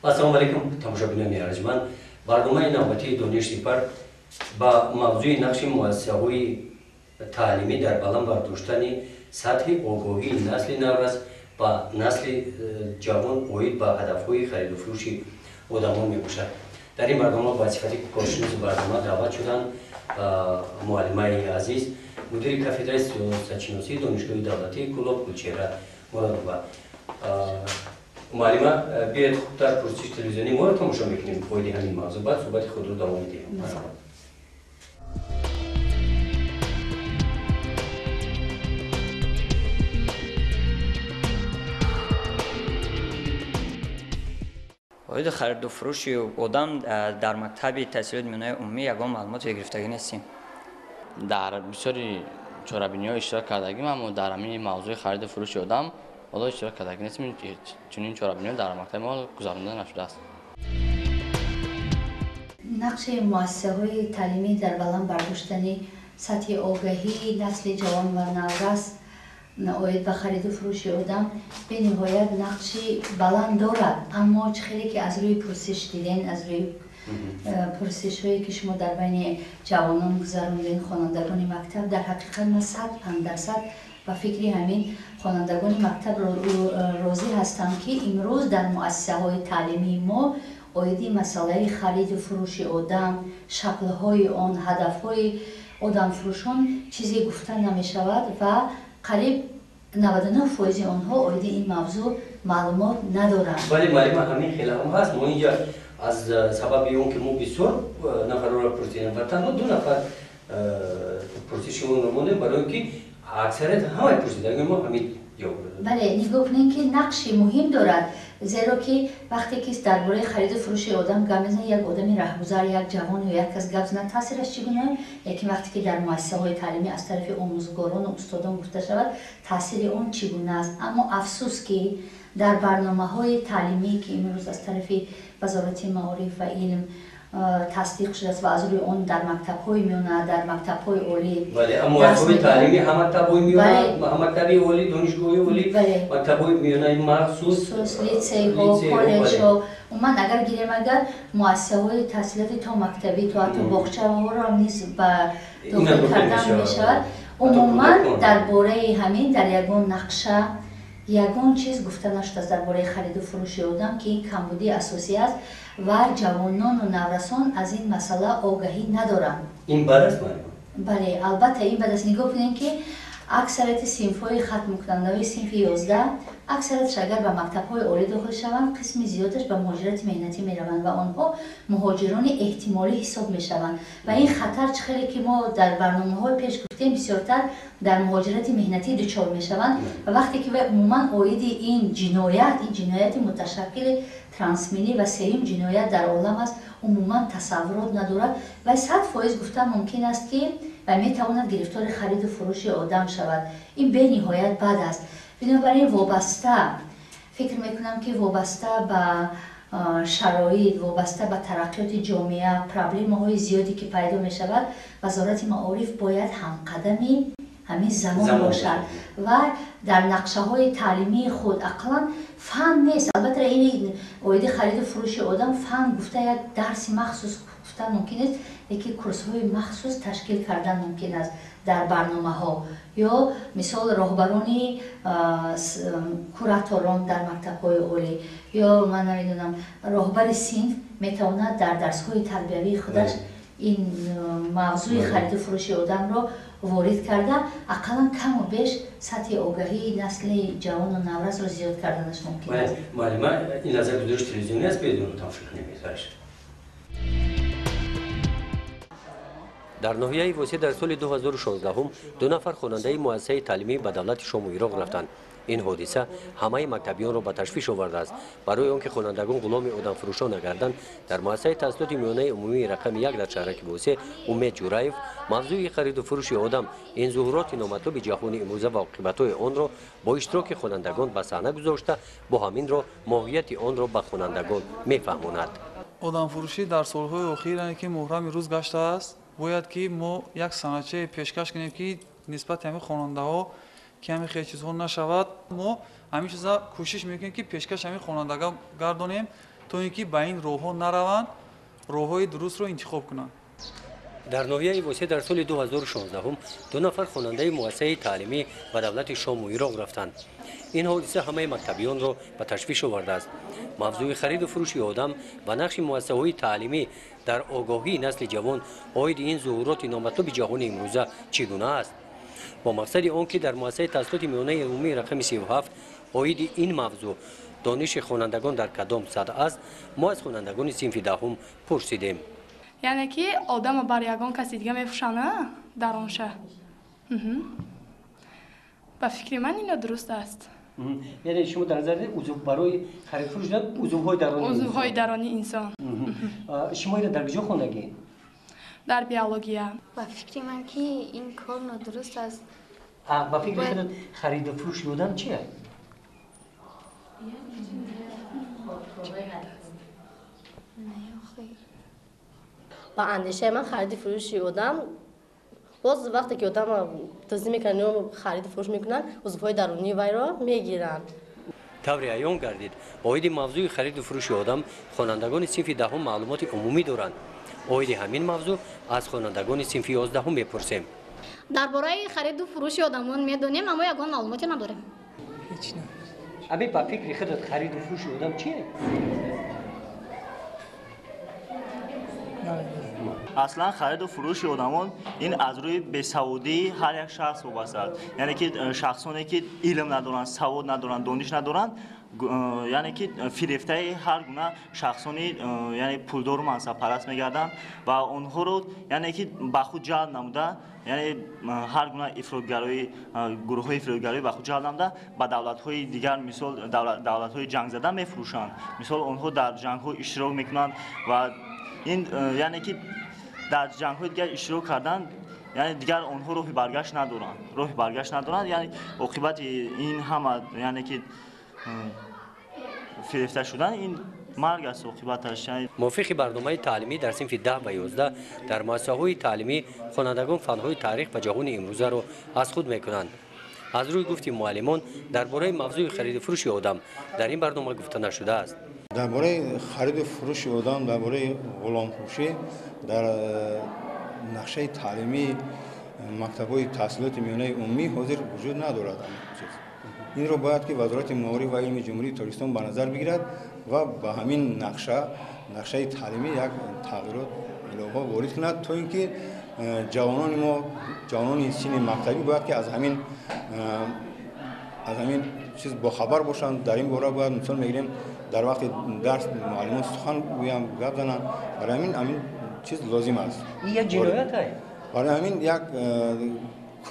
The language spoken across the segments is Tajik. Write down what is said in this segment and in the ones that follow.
السلام علیکم تماشاگران ارجمند. برنامه نوبتی دانش سپر با موضوع نقش مؤسسه‌های تعلیمی در بلند برداشتن سطح آگاهی نسل نو و نسل جوان اوید به هدف‌های خرید و فروش آدمان میباشد. در این برنامه با صفت کارشناس برنامه دعوت شدند معلمه عزیز مدیر کافدرای سیاست‌شناسی دانشگاه دولتی کلاب کلچهره مرادوبه. معلمه بیاید در پرسش تلویزیونی ما رو تماشا میکنیم. پایین همین موضوع بعد صحبت خود رو دوام میدیم. واحد خرید و فروش آدم در مکتب تحصیلات میانه عمومی یگان معلومات گرفتگی نیستیم. در بسیاری چهاربینی‌ها اشتراک کردگیم اما در همین موضوع خرید و فروش آدم حالا اشتراک کردگی نیستیم، چون این چهاربینی‌ها در مکتب ما گذرانده نشده است. نقش مؤسسه‌های تعلیمی در بلند برداشتن سطح آگاهی نسل جوان و نورس اوید به خرید و فروش آدم به نهایت نقشی بلند دارد، اما خیلی که از روی پرسش دیدن، از روی پرسش هایی که شما در بین جوانان گذراندین خوانندگان مکتب، در حقیقت من 100% و فکری همین خوانندگان مکتب راضی هستم که امروز در مؤسسه های تعلیمی ما اویدی مسئله خرید و فروش آدم، شکل های آن، هدف های آدم فروشان چیزی گفته نمی شود و قریب 99% آنها اویدی این موضوع معلومات ندارند. ولی معلومه همین خیلی هم هست. ما اینجا از سبب اون که ما بسیار نفر را پرسیدیم و تنها 2 نفر پرسشمون رو مونده برای که اکثریت همه پرسیدن ما همین جواب دادن. بله، نگاه کنین که نقشی مهم دارد، زیرا که وقتی که درباره خرید و فروش آدم گپ میزنه، یک آدمی رهگذر، یک جوان یا یک کس گپ زنه، تاثیرش چگونه؟ یکی وقتی که در مؤسسه های تعلیمی از طرف آموزگاران و استادان گفته شود تاثیر اون چگونه است. اما افسوس که در برنامه های تعلیمی که امروز از طرف وزارت معارف و علم تصدیق شده است و از روی اون در مکتب‌های میونه، در مکتب‌های عالی، بله، اما مکتب تعلیمی هم مکتب‌های میونه، مکتبی عالی، دانشگاهی عالی، مکتب‌های میونه مخصوص، لیسه‌ها، کالج‌ها، من اگر گیریم اگر مؤسسه‌های تحصیلاتی تا مکتبی تا حتی باغچه‌ها را نیز به داخل کردن میشود. عموما درباره همین در یگان نقشه یگان چیز گفته نشده است درباره خرید و فروش آدم که این کمبودی اساسی است و جوانان و نورسان از این مسئله آگاهی ندارند. این بد است معلومه. بله، البته این بد است. نگاه کنین که اکثریت صنف‌های ختم کننده صنف 11 اکثریتش اگر به مکتب‌های عالی داخل شوند، قسم زیادش به مهاجرت مهنتی میروند و آنها مهاجران احتمالی حساب میشوند و این خطر خیلی که ما در برنامه‌های پیش گفتیم بسیارتر در مهاجرت مهنتی دچار میشوند و وقتی که عموما اوید این جنایت متشکل ترانسمینی و سوم جنایت در عالم است، عموما تصورات ندارد و 100% گفتن ممکن است که و میتواند گرفتار خرید و فروش آدم شود. این به نهایت بد است. بنابراین وابسته فکر میکنم که وابسته به شرایط، وابسته به ترقیات جامعه، پرابلم های زیادی که پیدا می شود، وزارت معارف باید همقدمی همین زمان باشد و در نقشه های تعلیمی خود اقلا فن نیست. البته این اوید خرید و فروش آدم فن گفته یک درس مخصوص گفتن ممکن است، یکی کورس های مخصوص تشکیل کردن ممکن است در برنامه ها یا مثال راهبرانی کوراتوران در مکتب های عالی یا من نمیدونم راهبر صنف میتواند در درس های تربیوی خودش این موضوع خرید و فروش آدم را وارد کرده، اقلا کم و بیش سطح آگاهی نسل جوان و نورس را زیاد کردنش ممکن است. معلومه این نظر گزارش تلویزیونی است، بدون تماشا نمی‌ذارش. در ناحیه واسه در سال 2016 2 نفر خواننده مؤسسه تعلیمی به دولت شام و عراق رفتند. این حادثه همه مکتبیان را به تشویش آورده است. برای آنکه خوانندگان غلام آدم فروشان نگردند، در مؤسسه تحصیلات میانه عمومی رقم 1 در شهرک بوسه امید جورایف موضوع خرید و فروش آدم، این ظهورات نامطلوب جهانی امروزه و عاقبت‌های آن را با اشتراک خوانندگان به صحنه گذاشته، با همین را ماهیت آن را به خوانندگان میفهماند. آدم فروشی در سالهای اخیر که محرم روز گشته است، باید که ما یک سنجه پیشکش کنیم که نسبت همه خواننده ها که همین خیلی چیزها نشود. ما همین چیزا کوشش میکنیم که پیشکش همین خوانندگان گردانیم то ин ки ба ин роҳҳо нараванд роҳҳои дурустро интихоб кунанд. در ناحیه واسه در سال 2016 دو نفر خواننده مؤسسه تعلیمی و دولت شام و عراق رفتند. این حادثه همه مکتبیان را به تشویش آورده است. موضوع خرید و فروش آدم و نقش مؤسسه‌های تعلیمی در آگاهی نسل جوان عاید این ظهورات نامطلوب جهان امروزه چگونه است؟ با مقصد آنکه در مؤسسه تحصیلات میانه عمومی رقم 37 عاید این موضوع دانش خوانندگان در کدام سطح است، ما از خوانندگان صنف دهم پرسیدیم. یعنی که آدم بر یگان کسی دیگه میفروشنه در آنشه. با فکر من اینا درست است. یعنی شما در نظر دارید عضو برای خرید فروش دارید عضوهای درونی عضوهای درونی انسان. شما اینو در کجا خوندگی؟ در بیولوژیا. با فکر من که این کار نادرست است. با فکر خودت خرید و فروش آدم چیه؟ با اندیشه من خرید فروشی آدم باز وقتی که آدم توضیح میکنن و خرید فروش میکنن عضوهای درونی وی را میگیرن. طور عیان گردید عاید موضوع خرید و فروش آدم خوانندگان صنف دهم معلومات عمومی دارند. عاید همین موضوع از خوانندگان صنف 11 میپرسیم. درباره خرید و فروش آدمان میدونیم اما یگان معلوماتی نداریم. هیچ نه. ابی با فکر خودت خرید و فروش آدم چیه؟ اصلا خرید و فروش آدمان این از روی بی‌سوادی هر یک شخص وابسته است. یعنی که شخصانی که علم ندارند، سواد ندارند، دانش ندارند، یعنی که فریفته هر گونه شخصانی یعنی پولدار و منصب پرست میگردند و اونها رو یعنی که با خود جلب نموده، یعنی هر گونه افراطگرایی گروه‌های افراطگرایی با خود جلب نموده با دولت‌های دیگر مثل دولت‌های جنگ زده میفروشند. مثل اونها در جنگ‌ها اشتراک میکنند و این یعنی که در جنگ‌های دیگر اشتراک کردن یعنی دیگر اونها روح برگشت ندارند یعنی عاقبت این همه یعنی که فریفته شدن این مرگ است عاقبتش. موافق برنامه تعلیمی در صنف 10 و 11 در مؤسسه‌های تعلیمی خوانندگان فن‌های تاریخ و جهان امروزه را از خود می‌کنند. از روی گفت معلمان درباره موضوع خرید و فروش آدم در این برنامه گفته نشده است. درباره خرید و فروش آدم درباره غلامفروشی در نقشه تعلیمی مکتب‌های تحصیلات میانه عمومی حاضر وجود ندارد. این رو باید که وزارت معارف و علم جمهوری تاجیکستان به نظر بگیرد و با همین نقشه تعلیمی یک تغییرات الهام وارد کند تا اینکه جوانان سین مکتبی باید که از همین چیز با خبر باشند. در این باره باید مثال میگیریم در وقت درس معلمان سخن گویم گپ زنند. برای همین چیز لازم است. این یک جنایت است. برای همین یک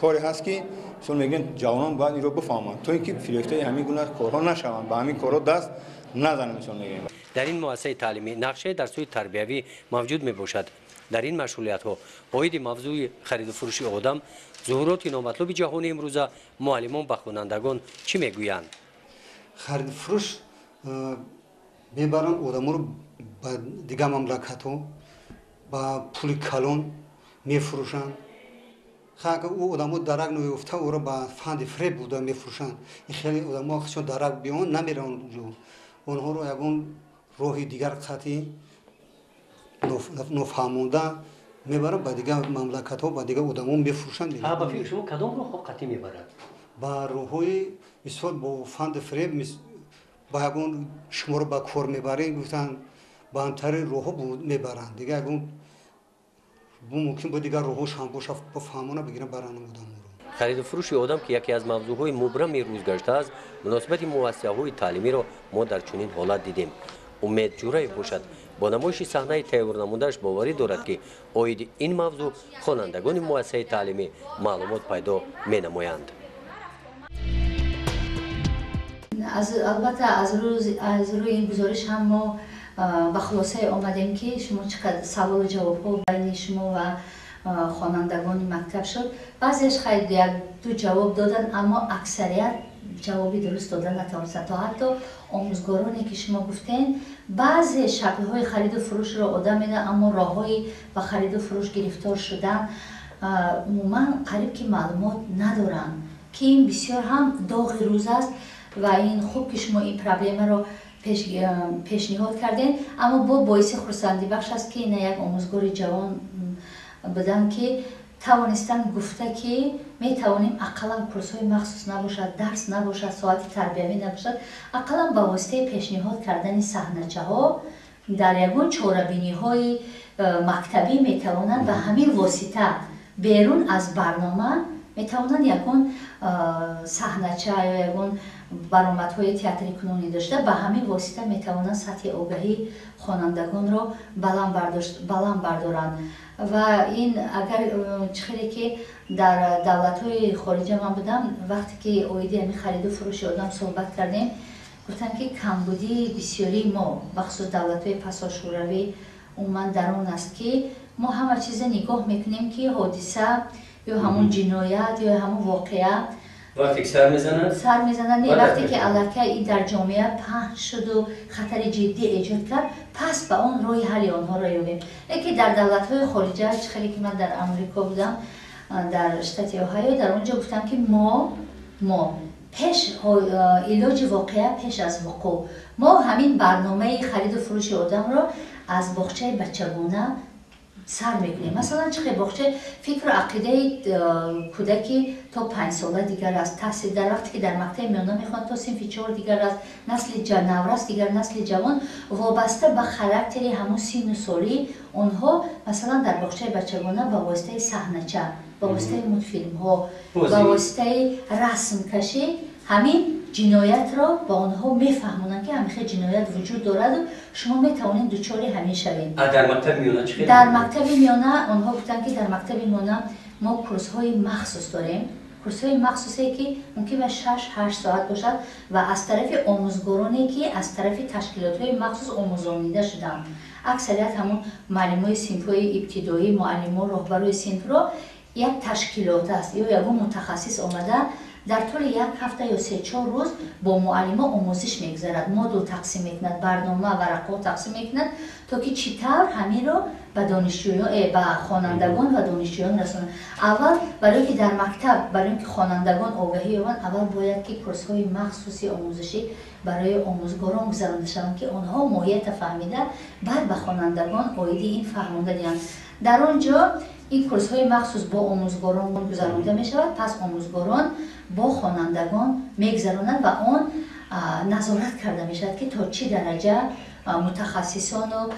کاری هست که مثال میگیم جوانان باید این رو بفهمند تا اینکه فریفته همین گونه کارها نشوند، به همین کارها دست نزنند. مثال میگیم در این مؤسسه تعلیمی نقشه درس‌های تربیوی موجود میباشد. در این مشغولیت‌ها عاید موضوع خرید و فروش آدم ظهورات نامطلوب جهان امروزه معلمان به خوانندگان چی میگویند؟ خرید فروش میبرن آدم‌ها رو به دیگه مملکت‌ها با پول کلان میفروشند. خاک او آدم‌ها درک نمی‌افته او رو با فند فریب بوده میفروشند. این خیلی آدم‌ها خودشون درک بیان نمیرن اونجا. اونها رو یگان راه دیگر خطی نفهمونده میبرن به دیگه مملکت‌ها با دیگه آدم‌ها میفروشند. با فکر شما کدام راه خطی میبرند؟ با راه‌های مثلا با فند فریب با یگان شما رو با کار میبرین گفتن با همتر راه‌ها میبرند دیگه یگان ممکن بود دیگر روحش هم باشه بفهمونه بگیرن برنامه آدم رو. خرید و فروش آدم که یکی از موضوعهای مبرم روز گشته است، مناسبت مؤسسه‌های تعلیمی را ما در چنین حالت دیدیم. امید جوری باشد با نمایش صحنه تیور نموده‌اش باوری دارد که عاید این موضوع خوانندگان مؤسسه تعلیمی معلومات پیدا می‌نمایند. البته از روی این گزارش هم ما به خلاصه آمدیم که شما چقدر سوال و جواب ها بین شما و خوانندگان مکتب شد. بعضیش خیلی یک دو جواب دادن اما اکثریت جوابی درست دادن نتوانستند. تا حتی آموزگارانی که شما گفتین بعضی شکل های خرید و فروش را آدم میدن اما راه های و خرید و فروش گرفتار شدن عموما قریب که معلومات ندارن که این بسیار هم داغ روز است و این خوب که شما این پرابلم رو پیشنهاد کردین، اما با باعث خرسندی بخش است که این یک آموزگار جوان بدم که توانستن گفته که می توانیم اقلا کورس های مخصوص نباشد، درس نباشد، ساعت تربیوی نباشد، اقلا با واسطه پیشنهاد کردن صحنه‌چه ها در یگان چاره‌بینی های مکتبی می توانند به همین واسطه بیرون از برنامه می توانند یگان صحنه‌چه یا یگان برآمدهای تئاتری کنونی داشته، به همین واسطه می توانند سطح آگاهی خوانندگان را بلند بردارند. و این اگر چخیری که در دولت‌های خارجی من بودم، وقتی که اویدی همی خرید و فروش آدم صحبت کردیم، گفتن که کمبودی بسیاری ما بخصوص دولت‌های پسا شوروی عموما در اون است که ما همه چیز نگاه میکنیم که حادثه یا همون جنایت یا همون واقعه وقتی که سر میزنن نه وقتی که علاقه ای در جامعه پخش شد و خطر جدی ایجاد کرد، پس به اون روی حل آنها را یابیم. یکی در دولت‌های خارجی، خیلی که من در امریکا بودم، در شتات اوهایو، در اونجا گفتم که ما پیش علاج واقعه پیش از وقوع، ما همین برنامه خرید و فروش آدم را از باغچه بچگانه سر میکنیم. مثلا چه باغچه فکر و عقیده کودکی تا 5 ساله دیگر است، تحصیل در وقتی که در مقطع میانه میخوان تا صنف 4 دیگر است، نسل نورست دیگر، نسل جوان، وابسته به خاراکتر همون سن و سالی اونها. مثلا در باغچه بچگانه با واسطه صحنه‌چه، با واسطه مدفیلم ها، با واسطه رسم کشی همین جنایت را با آنها میفهمونن که همیشه جنایت وجود دارد و شما میتوانید دچار همین شوید. در مکتب میانه چه خیلی؟ در مکتب میانه آنها گفتن که در مکتب میانه ما کورس های مخصوص داریم، کورس های مخصوصی که ممکن 6-8 ساعت باشد و از طرف آموزگارانی که از طرف تشکیلات های مخصوص آموزانیده شدن. اکثریت همون معلمای صنف های ابتدایی، معلم و راهبرای صنف را یک تشکیلات است یا یک متخصص آمده در طول یک هفته یا 3-4 روز با معلم آموزش میگذارد، مدل تقسیم میکند، برنامه ورقه تقسیم میکند تا که چطور همین رو به دانشجویان، به خوانندگان و دانشجویان رسانند. اول برای که در مکتب، برای اینکه خوانندگان آگاهی یابند، اول باید که کورس های مخصوصی آموزشی برای آموزگاران گذرانده شوند که آنها ماهیت فهمیده، بعد به خوانندگان آیدی این فهمانده دهند. در آنجا این کورس های مخصوص با آموزگاران گذرانده می شود، پس آموزگاران با خوانندگان میگذرانند و آن نظارت کرده می شود که تا چه درجه متخصصان و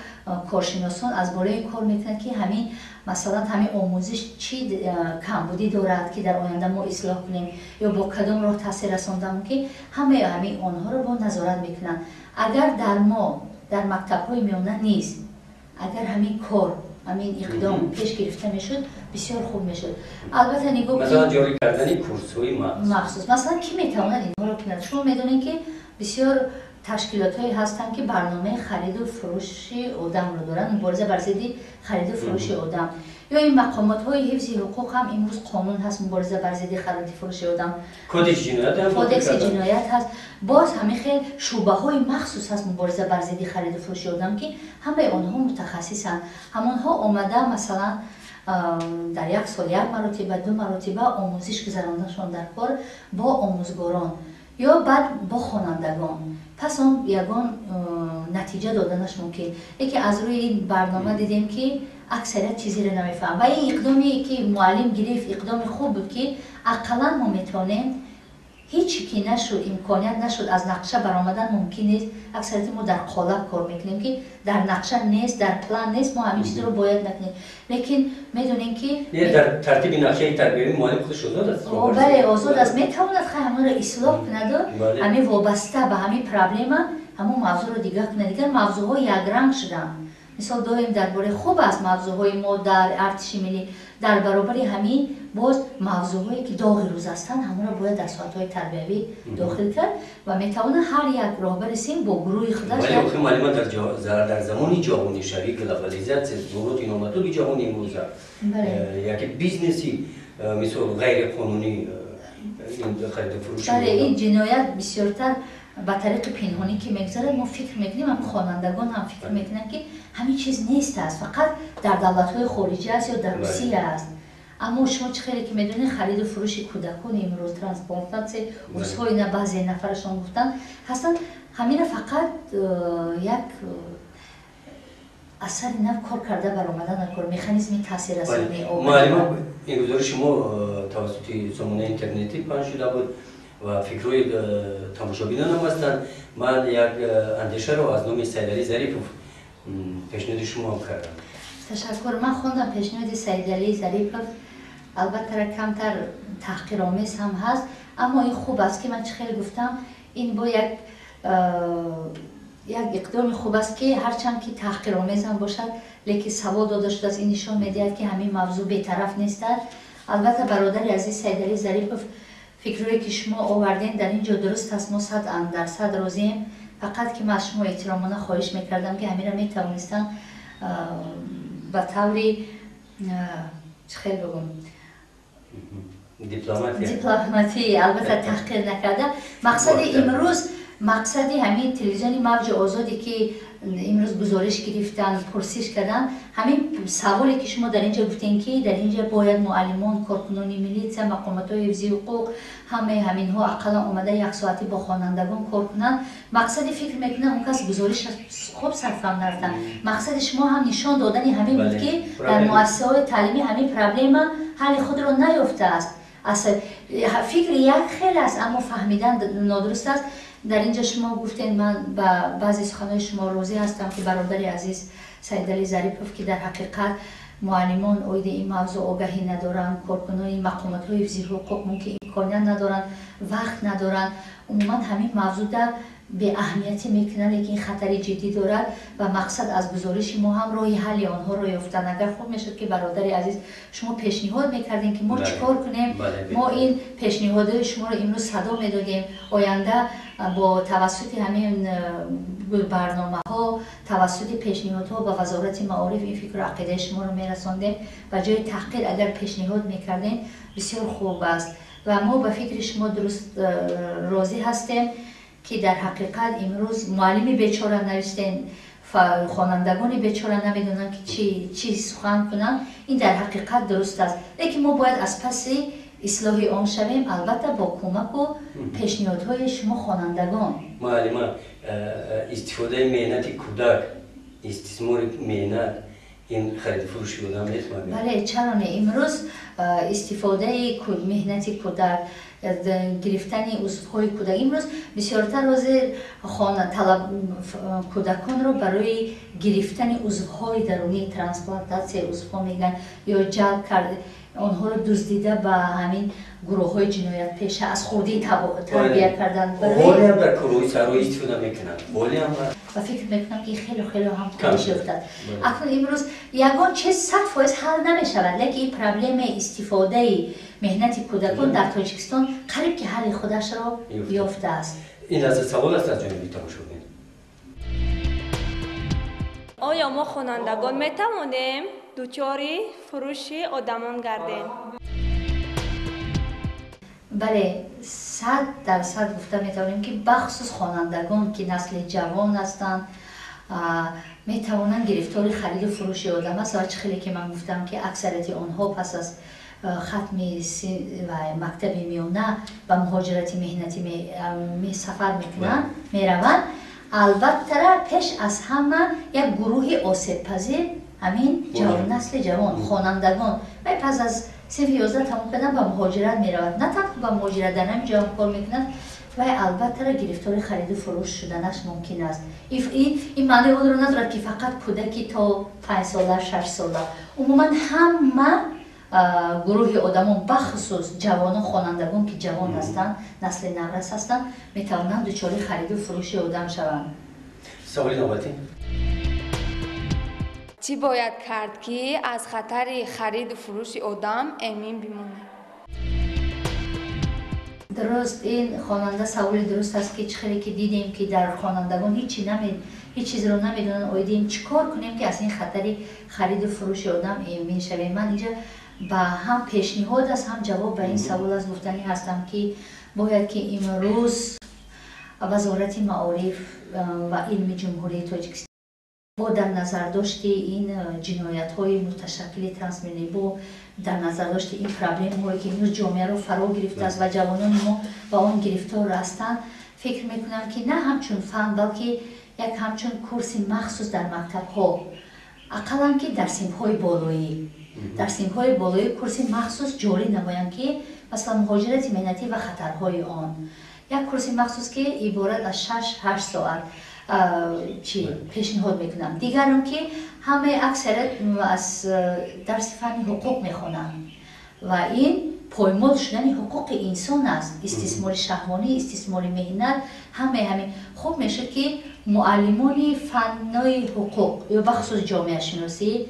کارشناسان از بالای کار میکنند که همین مثلا همین آموزش چی کمبودی دارد که در آینده ما اصلاح کنیم یا با کدام راه تاثیر رساندم که همین آنها رو با نظارت میکنند. اگر در ما در مکتب های میانه نیست، اگر همین کار همین اقدام پیش گرفته میشد، بسیار خوب میشد. البته نگاه مثلا جاری کردن کورس های مخصوص مثلا کی میتواند اینها رو کنه؟ شما میدونید که بسیار تشکیلات هایی هستند که برنامه خرید و فروش آدم رو دارن، مبارزه بر ضد خرید و فروش آدم، یا این مقامات های حفظ حقوق هم امروز قانون هست مبارزه بر ضد خرید و فروش آدم، کدش جنایت هست. باز همین خیلی شعبه های مخصوص هست مبارزه بر ضد خرید و فروش آدم که همه آنها متخصصن. همونها آمده مثلا در یک سال 1 مرتبه 2 مرتبه آموزش گذراندهشان در کار با آموزگاران یا بعد با خوانندگان، پس اون یگان نتیجه دادنش ممکن. یکی از روی این برنامه دیدیم که اکثریت چیزی رو نمیفهم و این اقدامی که معلم گرفت اقدام خوب بود که اقلا ما میتونیم هیچی که نشد، امکانیت نشد از نقشه برآمدن ممکن نیست. اکثریت ما در قالب کار میکنیم که در نقشه نیست، در پلان نیست، ما همین چیز رو باید نکنیم. لیکن میدونیم که در ترتیب نقشه تربیوی معلم خودش آزاد است. بله آزاد است، میتواند همون رو اصلاح کنه و همین وابسته به همین پرابلم همون موضوع رو دیگه کنه. دیگه موضوعها یک رنگ شدن. مثال داریم درباره خوب است موضوعهای ما در ارتش ملی، در برابر همین باز موضوعهایی که داغ روز هستند همون رو باید در ساعت‌های تربیوی داخل کرد و میتونه هر یک راهبر سین با گروه خودش. ولی آخه معلم در زمانی جهانی شوی گلوبالیزاسیون ضرورت این آمد به جهانی امروز یک بیزنسی مثل غیر قانونی این خرید و فروش. بله این جنایت بسیارتر به طریق پنهانی که میگذره. ما فکر میکنیم، هم خوانندگان هم فکر میکنن که همین چیز نیست است، فقط در دولت‌های خارجی است یا در روسیه است. اما شما چه خیلی که میدونید خرید و فروش کودکان امروز ترانسپلانتاسیون روزهای نه بعضی نفرشان گفتن هستن ҳамира фақат як асари нав кор карда баромадан кор механизми таъсиррасонӣ муаллима ин гузориши мо тавассути сомонаи интернетӣ паҳн шуда буд ва фикрҳои тамошобинонам ҳастанд. ман як андешаро аз номи Сайдалӣ Зарипов пешниҳоди шумо кардам. ташаккур. ман хондам пешниҳоди Сайдалӣ Зарипов, албатта камтар таҳқиромез ҳам ҳаст, аммо ин хуб аст ки ман чӣ хеле гуфтам, ин бо як иқдоми хуб аст ки ҳарчанд ки таҳқиромез ҳам бошад, лекин савол дода шудааст. ин нишон медиҳад ки ҳамин мавзӯъ бетараф нестад. албатта бародари азиз Сайдалӣ Зарипов, фикрое ки шумо овардем дар ин ҷо дуруст аст, мо 100% розием. фақат ки ман аз шумо эҳтиромона хоҳиш мекардам ки ҳамира метавонистам ба таври чӣ хел бигӯм дипломатӣ албатта таҳқир накарда. мақсади имрӯз, мақсади ҳамин телевизиони мавҷи озоде ки имрӯз гузориш гирифтан, пурсиш кардан, ҳамин саволе ки шумо дар инҷо гуфтем ки дар инҷо бояд муаллимон, коркунони милитсия, мақомотҳои ҳифзи ҳуқуқ, ҳамаи ҳаминҳо ақаллан омада як соати бо хонандагон кор кунанд. мақсади фикр мекунам он кас гузориш хуб сарфам нарафтан. мақсади шумо ҳам нишон додани ҳамин буд ки дар муассисаҳои таълимӣ ҳамин проблема ҳалли худро наёфтааст. фикри як хел аст, аммо фаҳмидан нодуруст аст. дар инҷо шумо гуфтед, ман ба баъзе суханҳои шумо розӣ ҳастам ки бародари азиз Сайдалӣ Зарипов ки дар ҳақиқат муаллимон оиди ин мавзӯъ огаҳӣ надоранд, коркунони мақомотҳои ҳифзи ҳуқуқ мумкин имконият надоранд, вақт надоранд, умуман ҳамин мавзӯъда беаҳамиятӣ мекунанд, лекин хатари ҷиддӣ дорад ва мақсад аз гузориши мо ҳам роҳи ҳалли онҳоро ёфтан. агар хуб мешуд ки бародари азиз шумо пешниҳод мекардем ки мо чӣ кор кунем, мо ин пешниҳодҳои шуморо имрӯз садо медодем, оянда бо тавассути ҳамин барномаҳо, тавассути пешниҳодҳо ба вазорати маориф ин фикру ақидаи шуморо мерасондем. ба ҷои таҳқир агар пешниҳод мекардем бисёр хуб аст ва мо ба фикри шумо дуруст розӣ ҳастем ки дар ҳақиқат имрӯз муаллими бечора навиштем, хонандагони бечора намедонанд ки чӣ сухан кунанд. ин дар ҳақиқат дуруст аст, лекин мо бояд аз паси ислоҳи он шавем, албатта бо кӯмаку пешниҳодҳои шумо хонандагон. муаллима, истифодаи меҳнати кӯдак, истисмори меҳнат, ин харидфурӯши одам нест? бале, чаро не. имрӯз истифодаи меҳнати кӯдак, гирифтани узвҳои кӯдак, имрӯз бисёртар ҳозир кӯдаконро барои гирифтани узвҳои дарунӣ, трансплантатсияи узвҳо мегӯянд ё ҷалб карда онҳоро дуздида ба ҳамин гурӯҳҳои ҷиноятпеша аз хурдӣ тарбия кардан. ҳолиам дар корҳои сарҳоӣ истифода мекунанд. ва фикр мекунам ки хеле ҳам коҳиш ёфтад. акнун имрӯз ягон чиз 100% ҳал намешавад, лекин ин проблемаи истифодаи меҳнати кӯдакон дар Тоҷикистон қариб ки ҳалли худашро ёфтааст. ин аз савол аст аз ҷониби тамошобин. оё мо хонандагон метавонем дучори фурӯши одамон гардем? бале, 100% гуфта метавонем ки бахусус хонандагон ки насли ҷавон ҳастанд метавонанд гирифтори хариду фурӯши одам аст. ва чӣ хеле ки ман гуфтам ки аксарияти онҳо пас аз хатми мактаби миёна ба муҳоҷирати меҳнатӣ сафар мекунанд, мераванд. албатта пеш аз ҳама як гурӯҳи осебпазир ҳамин насли ҷавон, хонандагон вай пас аз синфи 11 тамом кардан ба муҳоҷират меравад. на танҳо ба муҳоҷират дар ҳамин ҷо ҳам кор мекунад, вай албатта гирифтори хариду фурӯш шуданаш мумкин аст. ин маънои онро надорад ки фақат кӯдаки то 5 сола 6 сола, умуман ҳама гурӯҳи одамон бахусус ҷавонон, хонандагон ки ҷавон ҳастанд, насли наврас ҳастанд, метавонанд дучори хариду фурӯши одам шаванд. саволи навбатӣ. чӣ бояд кард ки аз хатари хариду фурӯши одам эмин бимонем? дуруст, ин хонанда саволи дуруст аст ки чӣ хеле ки дидем ки дар хонандагон ҳеҷ чизро намедонанд, оидем чӣ кор кунем ки аз ин хатари хариду фурӯши одам эмин шавем. ман инҷа ба ҳам пешниҳод аст, ҳам ҷавоб ба ин савол аз гуфтанӣ ҳастам ки бояд ки имрӯз вазорати маориф ва илми ҷумҳурии Тоҷикистон бо дар назардошти ин ҷиноятҳои муташаккили трансмиллӣ, бо дар назардошти ин проблемаҳое ки имрӯз ҷомеаро фаро гирифтааст ва ҷавонони мо ба он гирифтор ҳастанд, فکر میکنم که نه همچون فن بلکه یک همچون کورسی مخصوص در مکتب ها اقلا که در صنف‌های بالایی در صنف‌های بالایی کورسی مخصوص جاری نمایند که مثلا مهاجرت مهنتی و خطرهای آن یک کورسی مخصوص که عبارت از 6-8 ساعت پیشنهاد میکنم. دیگرم که همه اکثریت از درس فن حقوق میخوانند و این پایمال شدن حقوق انسان است. استثمار شهوانی، استثمار مهنت، همه خوب میشه که معلمان فنای حقوق یا بخصوص جامعه شناسی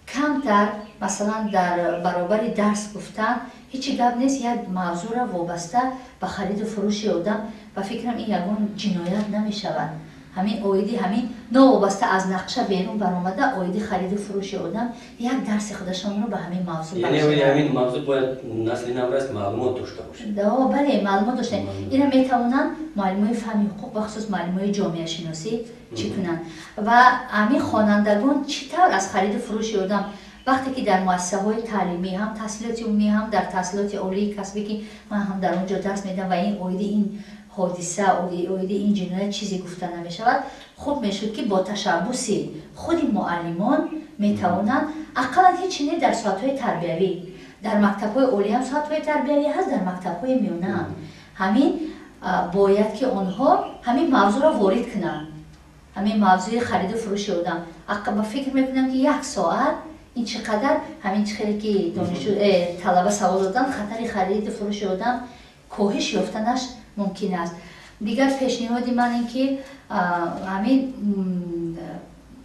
کمتر مثلا در برابر درس گفتن هیچی گپ نیست، یک موضوع را وابسته به خرید و فروش آدم و فکرم این یگان جنایت نمیشود. همین اویدی همین نوابسته از نقشه بیرون برآمده اویدی خرید و فروش آدم یک درس خودشان رو به همین موضوع یعنی همین موضوع باید نسل نو است معلومات داشته باشه. بله معلومات داشته. اینا میتونن معلمای فنی حقوق بخصوص معلمای جامعه شناسی چی کنن و همین خوانندگان چطور از خرید و فروش آدم وقتی که در مؤسسه‌های تعلیمی هم تحصیلات عمومی هم در تحصیلات عالی کسبی که من هم در اونجا درس میدم و این اویدی این حادثه اویدی این جنایت چیزی گفته نمیشود خوب میشد که با تشبث خود معلمان میتوانند اقلا هیچ نه در ساعت‌های تربیوی در مکتب‌های عالی هم ساعت‌های تربیوی هست در مکتب‌های میانه هم همین باید که آنها همین موضوع را وارد کنند همین موضوع خرید و فروش آدم اقلا فکر میکنم که یک ساعت این چقدر همین چقدر که دانشجو طلبه سوال دادن خطر خرید و فروش آدم کاهش یافتنش ممکن است. دیگر پیشنهادی من این که همین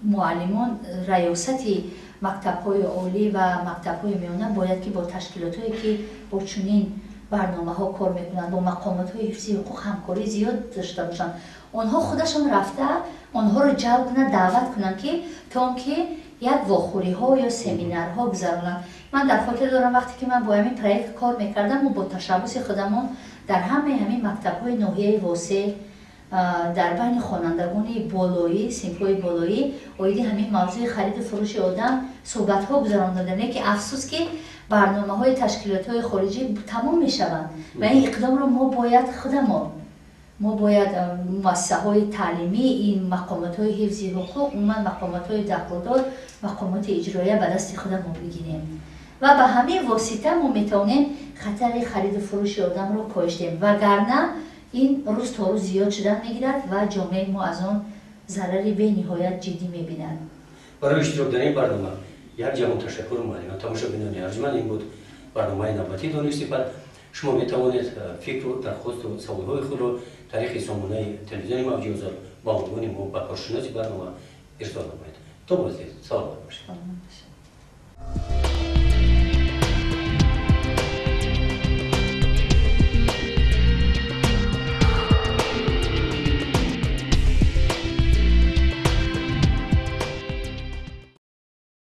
معلمان ریاست مکتب‌های عالی و مکتب‌های میانه باید که با تشکیلات‌هایی که با چنین برنامه‌ها کار میکنند با مقامات‌های حفظی حقوق همکاری زیاد داشته باشند. آنها خودشان رفته آنها رو جلب کنند دعوت کنند که تا که یک واخوری‌ها یا سمینارها گذرانند. من در خاطر دارم وقتی که من با همین پروژه کار میکردم و با تشبث خودمون در همین مکتب‌های ناحیه واسع در بین خوانندگان بالایی صنف‌های بالایی اویدی همین موضوع خرید و فروش آدم صحبت‌ها گذراندن که افسوس که برنامه‌های تشکیلات‌های خارجی تمام میشوند و این اقدام رو ما باید مؤسسه‌های تعلیمی این مقامات‌های حفظی حقوق عموما مقامات‌های دخل‌دار مقامات اجرایی به دست خودمون بگیریم و به همین واسطه ما میتونیم خطر خرید و فروش آدم رو کاهش دهیم وگرنه این روز تا روز زیاد شدن میگیرد و جامعه ما از آن ضرری به نهایت جدی میبینند. برای اشتراک در این برنامه یک جمع تشکر معلمان تماشاگران ارجمند. این بود برنامه نوبتی دانش سپر. شما میتوانید فکر و درخواست و سوالهای خود را طریق سامانه تلویزیون موجی آزاد با عنوان ما به کارشناس برنامه ارسال نمایید. تا بازدید سلام باشید.